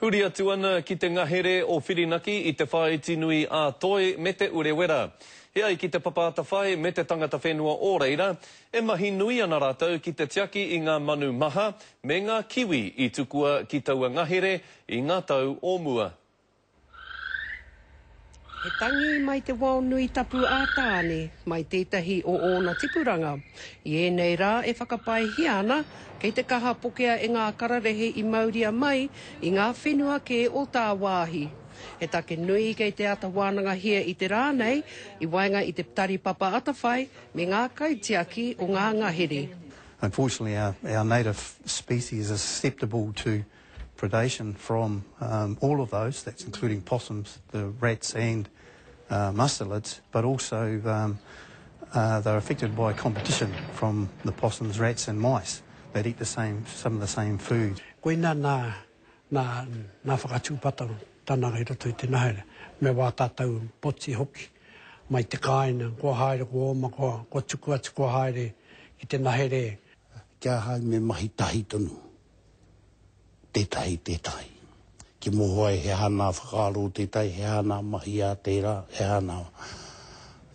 Huri atu ana ki te ngahere o Whirinaki I te whae tinui a toi me te urewera. Hea I ki te papaata whae me te tangata whenua o reira, e mahi nui ana rātou ki te tiaki I ngā manu maha me ngā kiwi I tukua ki taua ngahere I ngā tau o mua. He tangi mai te wao nui tapu a tāne, mai tētahi o ōna tipuranga. I ēnei rā e whakapai hiana, kei te kaha pokea e ngā kararehe I mauria mai, I ngā whenua ke o tā wāhi. He take nui kei te ata wānanga hia I te rānei, I wainga I te tari papa atawhai, me ngā kaitiaki o ngā ngahere. Unfortunately, our native species is susceptible to predation from all of those, that's including possums, the rats and mustelids, but also they're affected by competition from the possums, rats and mice that eat some of the same food. Koina nā whakatūpata tāna rei roto I te nahere, me wā tātou poti hoki, mai te kāina, kua haere, kua oma, kua tuku atu, kua haere I te nahere. Kia hai me mahi tahi tonu. Tētahi. Ki mohoai he hana whakaaro tētai, he hana mahi a tērā, he hana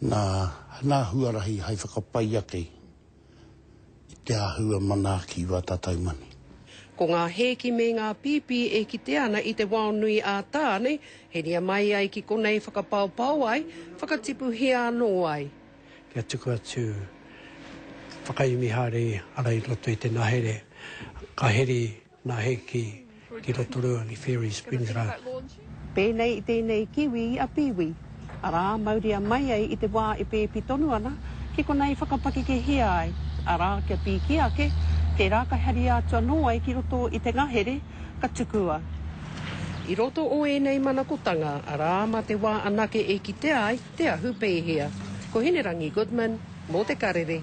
nā huarahi hai whakapai ake I te ahua manaki wa tātai mani. Ko ngā heki me ngā pipi e ki te ana I te wao nui a tāne, he nia mai ai ki konei whakapau ai, whakatipu hea anō ai. Kia tuku atu whakaiumi hare arai roto I te nahere, ka heri nā heki ki roto rua ni Fairy Springs rā. Pēnei I tēnei kiwi I a piwi. Arā mauria mai ai I te wā e pēpi tonu ana, ki konei whakapaki ke hea ai. Arā kia piki ake, ke rā ka hari atu anō ai ki roto I te ngahere, ka tukua. I roto o ēnei manakotanga, arā ma te wā anake e ki te ai, te ahu pēhea. Ko Hinerangi Goodman, mō te karere.